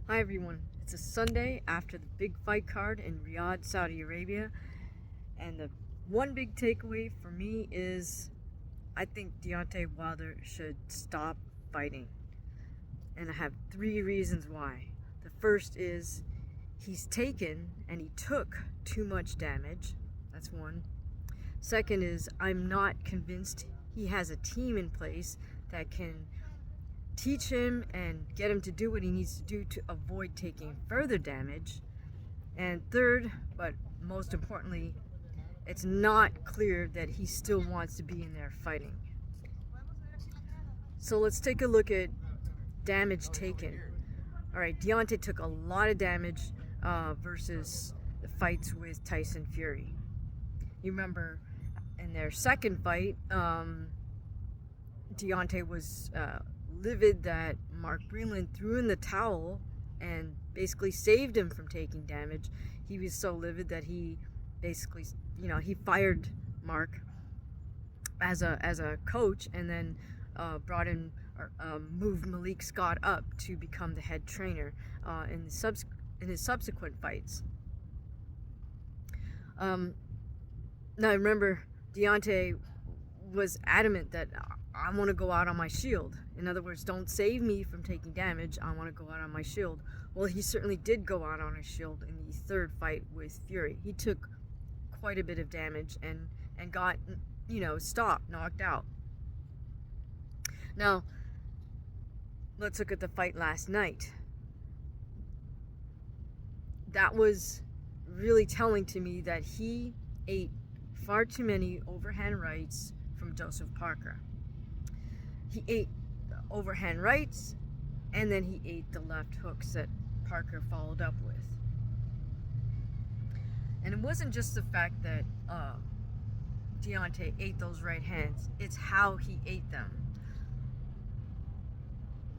Hi everyone, it's a Sunday after the big fight card in Riyadh, Saudi Arabia, and the one big takeaway for me is I think Deontay Wilder should stop fighting. And I have 3 reasons why. The first is he's taken and he took too much damage. That's one. Second is I'm not convinced he has a team in place that can teach him and get him to do what he needs to do to avoid taking further damage. And third, but most importantly, it's not clear that he still wants to be in there fighting. So let's take a look at damage taken. Alright, Deontay took a lot of damage versus the fights with Tyson Fury. You remember in their second fight, Deontay was livid that Mark Breland threw in the towel and basically saved him from taking damage. He was so livid that he basically, he fired Mark as a coach, and then brought in moved Malik Scott up to become the head trainer in his subsequent fights. Now remember, Deontay was adamant that I want to go out on my shield. In other words, don't save me from taking damage. I want to go out on my shield. Well, he certainly did go out on his shield in the third fight with Fury. He took quite a bit of damage and got, stopped, knocked out. Now, let's look at the fight last night. That was really telling to me that he ate far too many overhand rights from Joseph Parker. He ate the overhand rights, and then he ate the left hooks that Parker followed up with. And it wasn't just the fact that Deontay ate those right hands, it's how he ate them.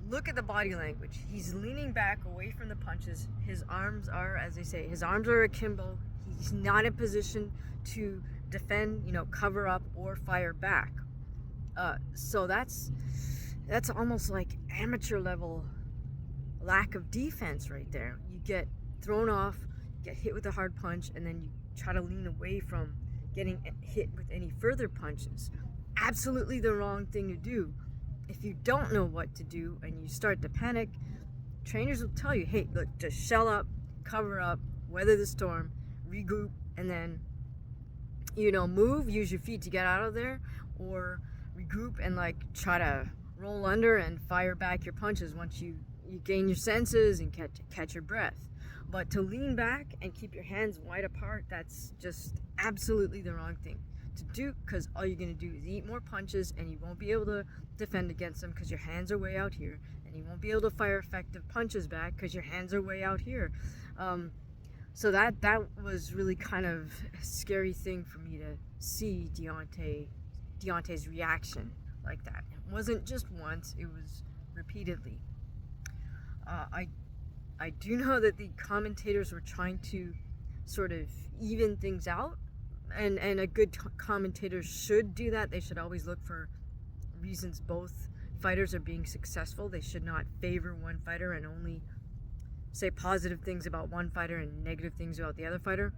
Look at the body language. He's leaning back away from the punches. His arms are, as they say, his arms are akimbo. He's not in position to defend, cover up or fire back. So that's almost like amateur level lack of defense right there. You get thrown off, get hit with a hard punch, and then you try to lean away from getting hit with any further punches. Absolutely the wrong thing to do. If you don't know what to do and you start to panic, trainers will tell you, hey, look, just shell up, cover up, weather the storm, regroup, and then, move, use your feet to get out of there, or regroup and try to roll under and fire back your punches once you gain your senses and catch your breath. But to lean back and keep your hands wide apart, that's just absolutely the wrong thing to do, because all you're going to do is eat more punches and you won't be able to defend against them because your hands are way out here, and you won't be able to fire effective punches back because your hands are way out here. So that was really kind of a scary thing for me to see Deontay's reaction like that. It wasn't just once, it was repeatedly. I do know that the commentators were trying to sort of even things out, and a good commentator should do that. They should always look for reasons both fighters are being successful. They should not favor one fighter and only say positive things about one fighter and negative things about the other fighter.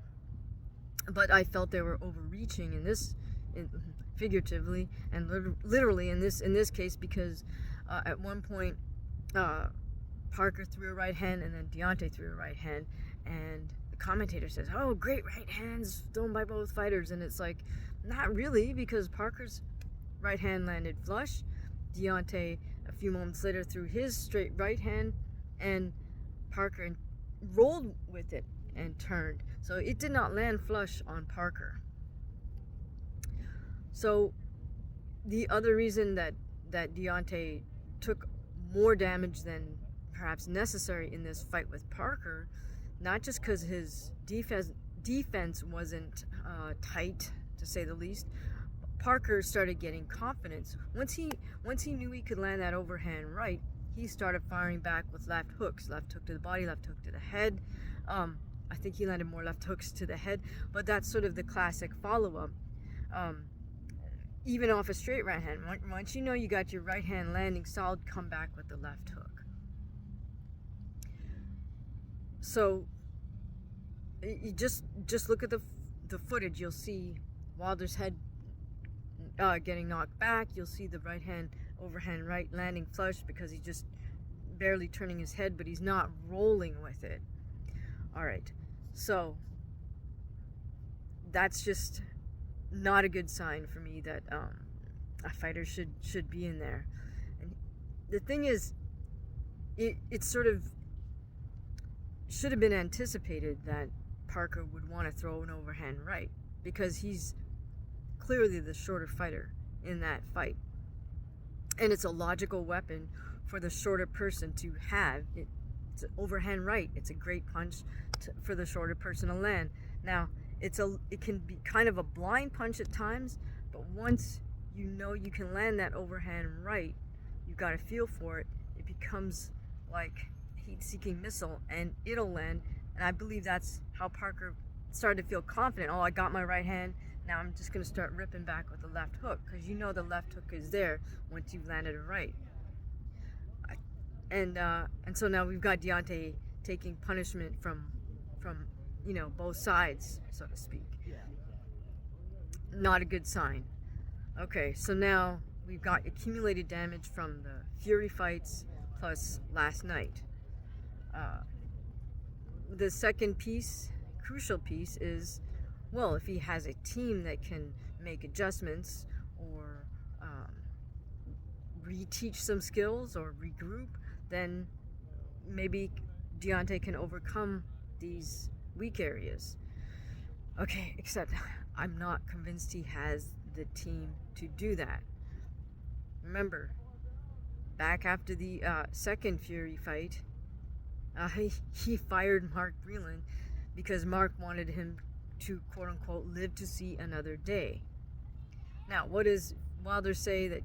But I felt they were overreaching figuratively and literally in this case, because at one point Parker threw a right hand and then Deontay threw a right hand, and the commentator says, oh, great right hands thrown by both fighters, and it's like, not really, because Parker's right hand landed flush. Deontay a few moments later threw his straight right hand, and Parker rolled with it and turned. So it did not land flush on Parker. So the other reason that Deontay took more damage than perhaps necessary in this fight with Parker, not just because his defense wasn't tight, to say the least. Parker started getting confidence. Once he knew he could land that overhand right, he started firing back with left hooks. Left hook to the body, left hook to the head. I think he landed more left hooks to the head, but that's sort of the classic follow-up. Even off a straight right hand, once you know you got your right hand landing solid, come back with the left hook. So you just look at the footage. You'll see Wilder's head getting knocked back. You'll see the right hand, overhand right, landing flush because he's just barely turning his head, but he's not rolling with it. All right, so that's just not a good sign for me that a fighter should be in there. And the thing is, it sort of should have been anticipated that Parker would want to throw an overhand right, because he's clearly the shorter fighter in that fight, and it's a logical weapon for the shorter person to have. It's an overhand right. It's a great punch for the shorter person to land. Now, it can be kind of a blind punch at times, but once you know you can land that overhand right, you've got a feel for it. It becomes like heat-seeking missile, and it'll land. And I believe that's how Parker started to feel confident. Oh, I got my right hand. Now I'm just going to start ripping back with the left hook, because you know the left hook is there once you've landed it right. And so now we've got Deontay taking punishment from both sides, so to speak. Not a good sign. Okay, so now we've got accumulated damage from the Fury fights plus last night. The second piece, crucial piece, is, well, if he has a team that can make adjustments or reteach some skills or regroup, then maybe Deontay can overcome these weak areas. Okay, except I'm not convinced he has the team to do that. Remember, back after the second Fury fight, he fired Mark Breland because Mark wanted him to, quote-unquote, live to see another day. Now, what does Wilder say that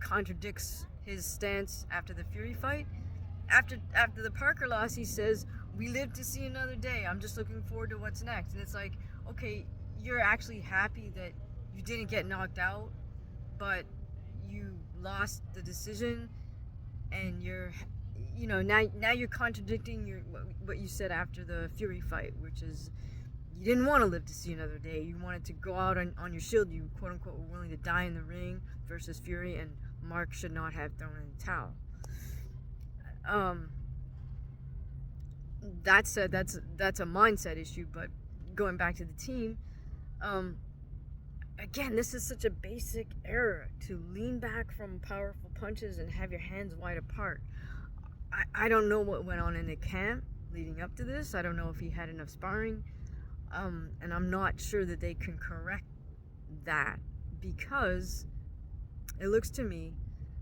contradicts his stance after the Fury fight? After the Parker loss, he says, we live to see another day. I'm just looking forward to what's next. And it's like, okay, you're actually happy that you didn't get knocked out, but you lost the decision, and now you're contradicting what you said after the Fury fight, which is you didn't want to live to see another day. You wanted to go out on your shield. You, quote unquote, were willing to die in the ring versus Fury, and Mark should not have thrown in the towel. That said, that's a mindset issue. But going back to the team, again, this is such a basic error, to lean back from powerful punches and have your hands wide apart. I don't know what went on in the camp leading up to this. I don't know if he had enough sparring, and I'm not sure that they can correct that, because it looks to me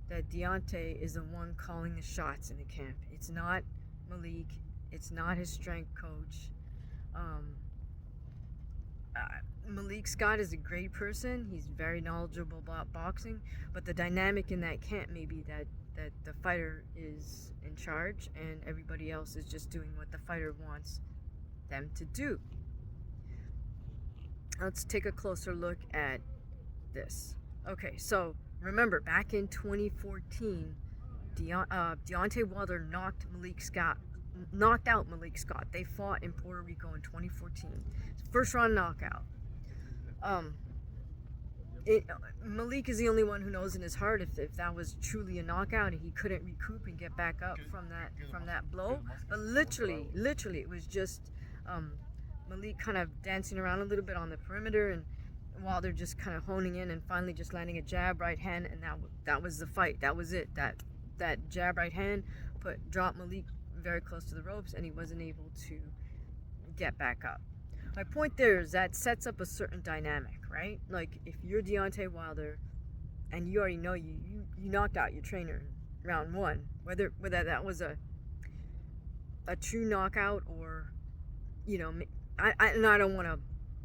that Deontay is the one calling the shots in the camp. It's not Malik. It's not his strength coach. Malik Scott is a great person. He's very knowledgeable about boxing, but the dynamic in that camp may be that the fighter is in charge and everybody else is just doing what the fighter wants them to do. Let's take a closer look at this. Okay, so remember, back in 2014, Deontay Wilder knocked out Malik Scott. They fought in Puerto Rico in 2014. First round knockout. Malik is the only one who knows in his heart if that was truly a knockout and he couldn't recoup and get back up from that blow. But literally, it was just Malik kind of dancing around a little bit on the perimeter, and Wilder just kind of honing in and finally just landing a jab right hand, and that was the fight. That was it. That jab right hand dropped Malik very close to the ropes, and he wasn't able to get back up. My point there is that sets up a certain dynamic, right? Like, if you're Deontay Wilder and you already know you knocked out your trainer in round one, whether that was a true knockout or, I don't want to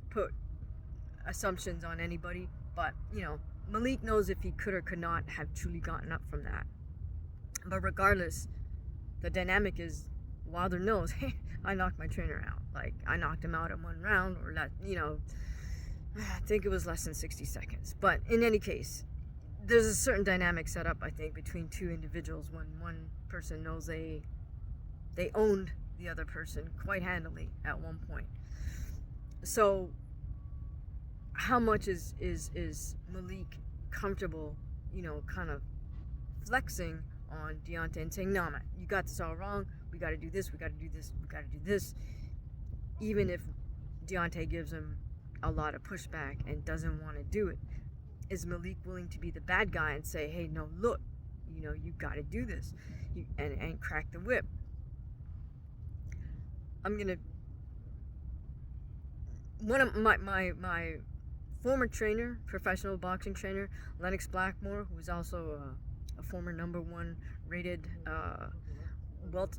put assumptions on anybody, but, Malik knows if he could or could not have truly gotten up from that. But regardless, the dynamic is Wilder knows, hey, I knocked my trainer out. Like, I knocked him out in one round, or that, I think it was less than 60 seconds. But in any case, there's a certain dynamic set up, I think, between two individuals when one person knows they owned the other person quite handily at one point. So how much is Malik comfortable, you know, kind of flexing on Deontay and saying, no, man, you got this all wrong. We got to do this. We got to do this. We got to do this. Even if Deontay gives him a lot of pushback and doesn't want to do it, is Malik willing to be the bad guy and say, hey, no, look, you know, you got to do this, and crack the whip? I'm gonna. One of my former trainer, professional boxing trainer, Lennox Blackmore, who was also a former #1 rated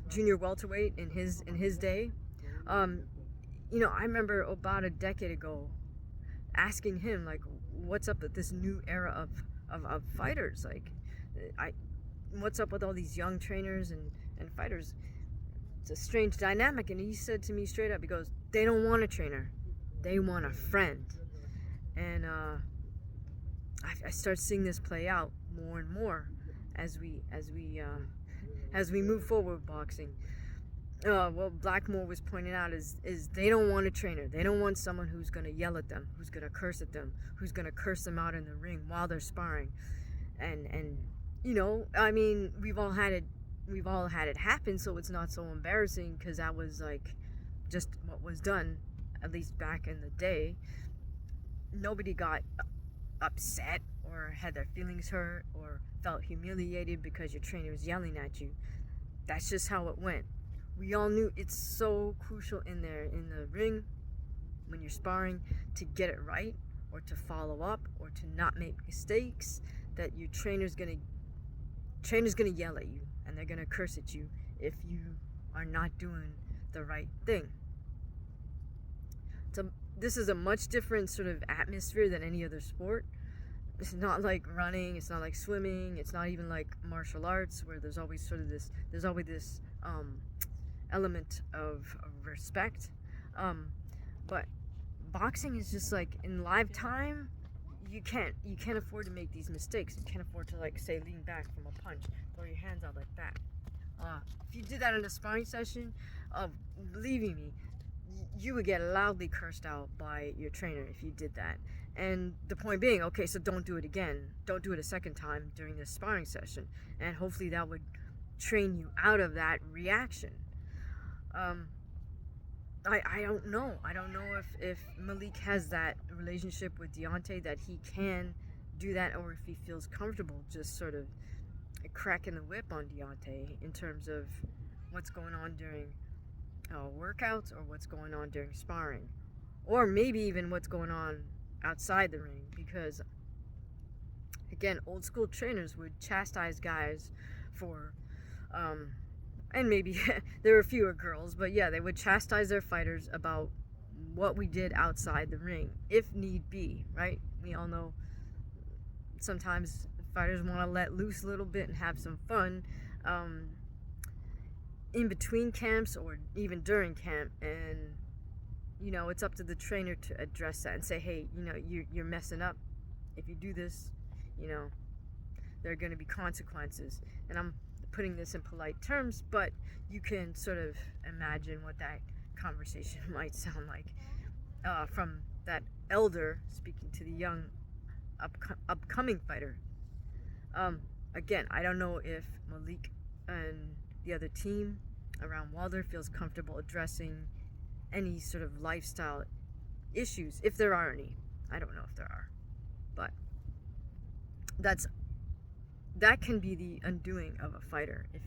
junior welterweight in his day. You know, I remember about a decade ago asking him, like, what's up with this new era of fighters? Like, what's up with all these young trainers and fighters? It's a strange dynamic. And he said to me straight up, he goes, they don't want a trainer, they want a friend. And I start seeing this play out more and more as we move forward with boxing. What Blackmore was pointing out is they don't want a trainer. They don't want someone who's going to yell at them, who's going to curse at them, who's going to curse them out in the ring while they're sparring. And you know, I mean, we've all had it happen, so it's not so embarrassing, because that was like just what was done, at least back in the day. Nobody got upset or had their feelings hurt or felt humiliated because your trainer was yelling at you. That's just how it went. We all knew it's so crucial in the ring when you're sparring to get it right, or to follow up, or to not make mistakes, that your trainer's gonna yell at you and they're gonna curse at you if you are not doing the right thing. So this is a much different sort of atmosphere than any other sport. It's not like running, it's not like swimming, it's not even like martial arts, where there's always this element of respect. But boxing is just like, in live time, you can't afford to make these mistakes. You can't afford to, like, say, lean back from a punch, throw your hands out like that. If you did that in a sparring session, believe me, you would get loudly cursed out by your trainer if you did that. And the point being, okay, so don't do it again. Don't do it a second time during this sparring session. And hopefully that would train you out of that reaction. I don't know. I don't know if Malik has that relationship with Deontay that he can do that, or if he feels comfortable just sort of cracking the whip on Deontay in terms of what's going on during workouts, or what's going on during sparring, or maybe even what's going on outside the ring. Because again, old school trainers would chastise guys for and maybe there were fewer girls, but yeah, they would chastise their fighters about what we did outside the ring, if need be, right? We all know sometimes fighters want to let loose a little bit and have some fun in between camps, or even during camp. And you know, it's up to the trainer to address that and say, hey, you know, you're messing up. If you do this, you know, there are going to be consequences. And I'm putting this in polite terms, but you can sort of imagine what that conversation might sound like from that elder speaking to the young upcoming fighter. Again, I don't know if Malik and the other team around Wilder feels comfortable addressing any sort of lifestyle issues, if there are any. I don't know if there are, but that can be the undoing of a fighter if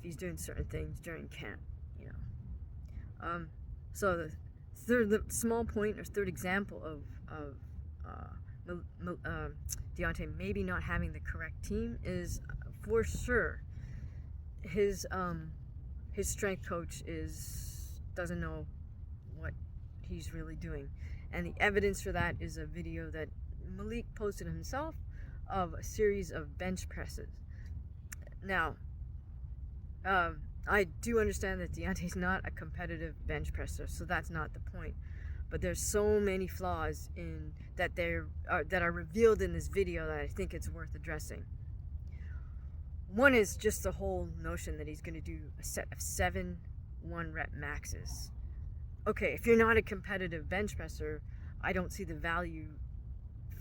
he's doing certain things during camp, you know. So the small point, or third example of Deontay maybe not having the correct team is, for sure, his strength coach doesn't know what he's really doing. And the evidence for that is a video that Malik posted himself of a series of bench presses. Now, I do understand that Deontay's not a competitive bench presser, so that's not the point. But there's so many flaws in that are revealed in this video that I think it's worth addressing. One is just the whole notion that he's going to do a set of 7 1 rep maxes. Okay, if you're not a competitive bench presser, I don't see the value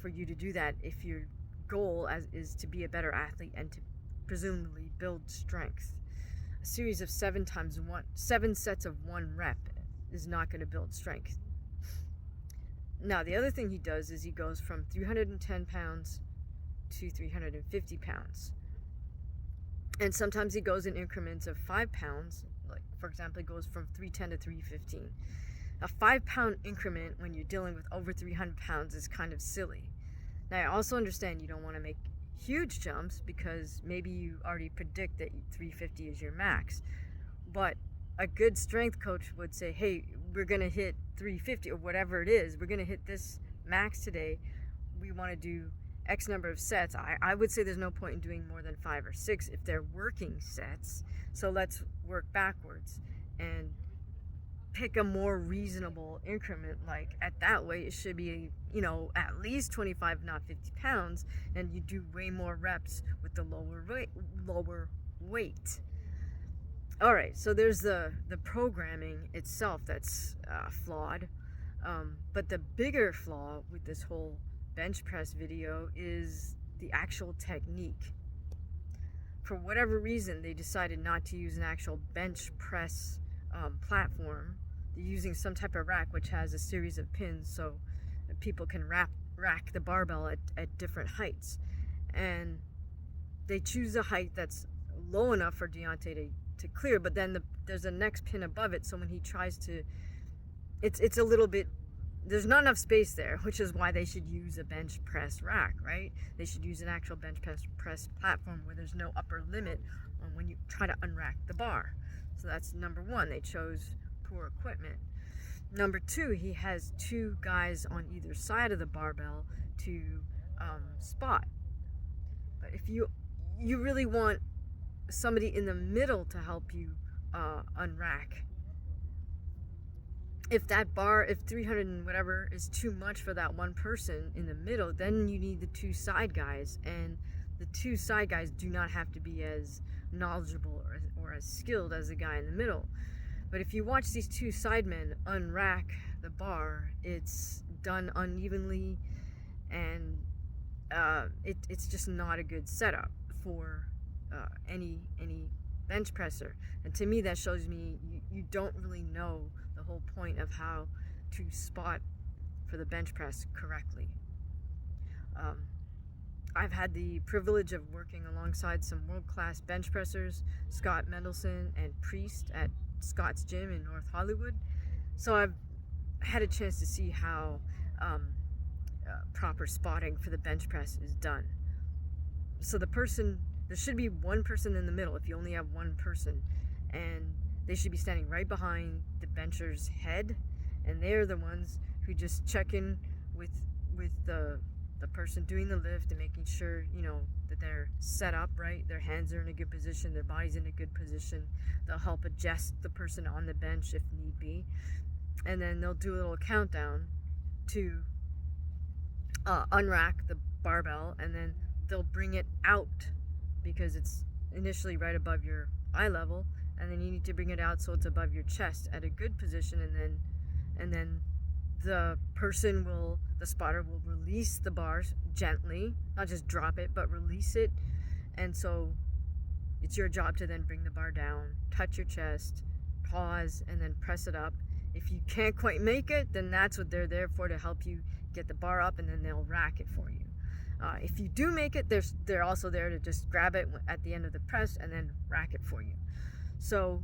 for you to do that if your goal is to be a better athlete and to presumably build strength. A series of 7 sets of 1 rep is not going to build strength. Now, the other thing he does is he goes from 310 pounds to 350 pounds. And sometimes he goes in increments of 5 pounds. Like, for example, he goes from 310 to 315. A 5-pound increment when you're dealing with over 300 pounds is kind of silly. Now, I also understand you don't want to make huge jumps because maybe you already predict that 350 is your max. But a good strength coach would say, hey, we're going to hit 350 or whatever it is. We're going to hit this max today. We want to do X number of sets. I would say there's no point in doing more than 5 or 6 if they're working sets. So let's work backwards and pick a more reasonable increment. Like at that weight, it should be, at least 25, not 50 pounds. And you do way more reps with the lower weight. All right, so there's the programming itself that's flawed. But the bigger flaw with this whole bench press video is the actual technique. For whatever reason, they decided not to use an actual bench press platform. They're using some type of rack which has a series of pins so people can rack the barbell at different heights. And they choose a height that's low enough for Deontay to clear, but then there's a next pin above it, so when he tries to, it's a little bit, there's not enough space there, which is why they should use a bench press rack, right? They should use an actual bench press platform where there's no upper limit on when you try to unrack the bar. So that's number 1. They chose poor equipment. Number 2, he has 2 guys on either side of the barbell to spot. But if you really want somebody in the middle to help you unrack, if 300 and whatever is too much for that one person in the middle, then you need the 2 side guys, and the 2 side guys do not have to be as knowledgeable or as skilled as the guy in the middle. But if you watch these 2 side men unrack the bar, it's done unevenly, and it's just not a good setup for any bench presser. And to me, that shows me you don't really know the whole point of how to spot for the bench press correctly. I've had the privilege of working alongside some world-class bench pressers, Scott Mendelson and Priest at Scott's Gym in North Hollywood. So I've had a chance to see how proper spotting for the bench press is done. So there should be 1 person in the middle if you only have 1 person, and they should be standing right behind the bencher's head, and they're the ones who just check in with the person doing the lift and making sure that they're set up right, their hands are in a good position, their body's in a good position. They'll help adjust the person on the bench if need be, and then they'll do a little countdown to unrack the barbell, and then they'll bring it out because it's initially right above your eye level, and then you need to bring it out so it's above your chest at a good position, and then the spotter will release the bars gently, not just drop it, but release it. And so it's your job to then bring the bar down, touch your chest, pause, and then press it up. If you can't quite make it, then that's what they're there for, to help you get the bar up, and then they'll rack it for you. If you do make it, they're also there to just grab it at the end of the press and then rack it for you. So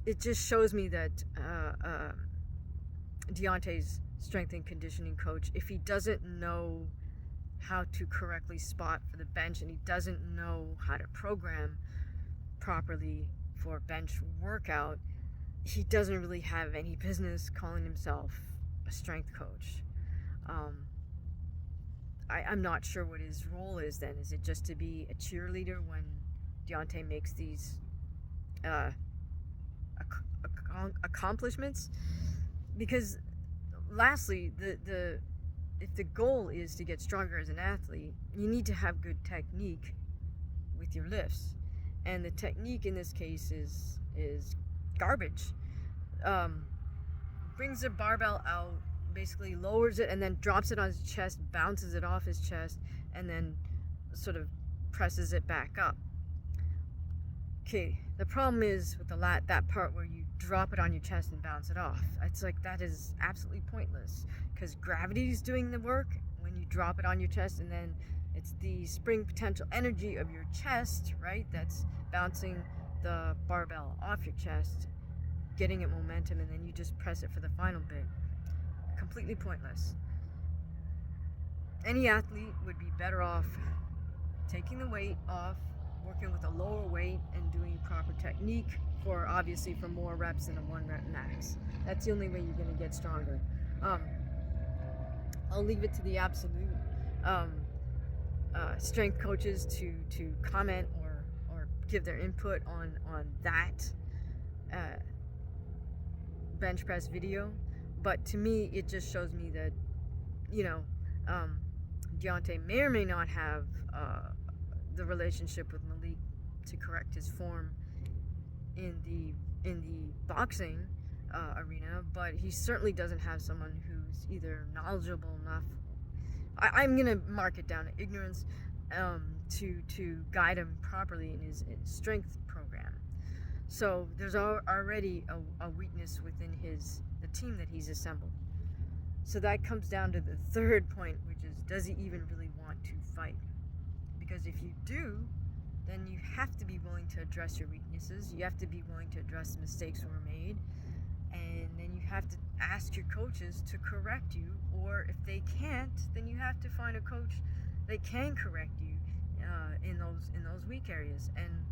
it just shows me that Deontay's strength and conditioning coach, if he doesn't know how to correctly spot for the bench, and he doesn't know how to program properly for a bench workout, he doesn't really have any business calling himself a strength coach. I'm not sure what his role is then. Is it just to be a cheerleader when Deontay makes these accomplishments? Because lastly, if the goal is to get stronger as an athlete, you need to have good technique with your lifts. and the technique in this case is garbage. Brings the barbell out, basically lowers it and then drops it on his chest, bounces it off his chest, and then sort of presses it back up. Okay, the problem is with the that part where you drop it on your chest and bounce it off. It's like, that is absolutely pointless, because gravity is doing the work when you drop it on your chest, and then it's the spring potential energy of your chest, right, that's bouncing the barbell off your chest, getting it momentum, and then you just press it for the final bit. Completely pointless. Any athlete would be better off taking the weight off, working with a lower weight, and doing proper technique for, obviously, for more reps than a 1 rep max. That's the only way you're going to get stronger. I'll leave it to the absolute strength coaches to comment or give their input on that bench press video. But to me, it just shows me that, Deontay may or may not have the relationship with Malik to correct his form in the boxing arena, but he certainly doesn't have someone who's either knowledgeable enough. I'm gonna mark it down to ignorance, to guide him properly in his strength program. So there's already a weakness within the team that he's assembled. So that comes down to the third point, which is, does he even really want to fight? Because if you do, then you have to be willing to address your weaknesses. You have to be willing to address the mistakes that were made. And then you have to ask your coaches to correct you. Or if they can't, then you have to find a coach that can correct you in those weak areas. And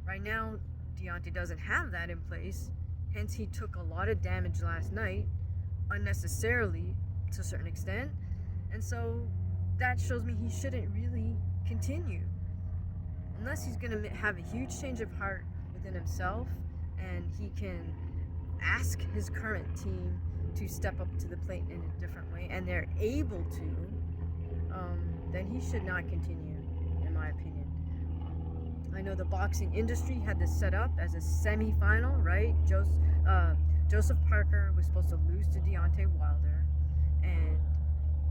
right now, Deontay doesn't have that in place. Hence, he took a lot of damage last night, unnecessarily to a certain extent. And so that shows me he shouldn't really continue. Unless he's going to have a huge change of heart within himself, and he can ask his current team to step up to the plate in a different way, and they're able to, then he should not continue, in my opinion. I know the boxing industry had this set up as a semi-final, right? Joseph Parker was supposed to lose to Deontay Wilder, and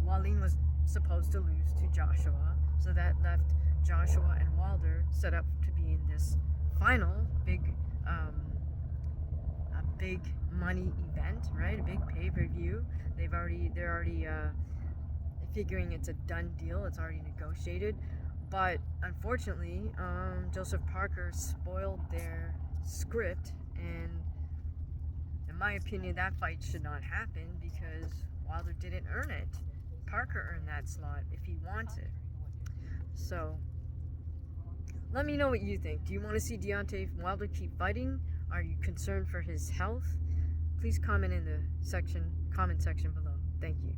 Wallin was supposed to lose to Joshua, so that left Joshua and Wilder set up to be in this final big money event, right? A big pay-per-view. They're already figuring it's a done deal. It's already negotiated. But unfortunately, Joseph Parker spoiled their script, and in my opinion, that fight should not happen because Wilder didn't earn it. Parker earned that slot if he wants it. So, let me know what you think. Do you want to see Deontay Wilder keep fighting? Are you concerned for his health? Please comment in the comment section below. Thank you.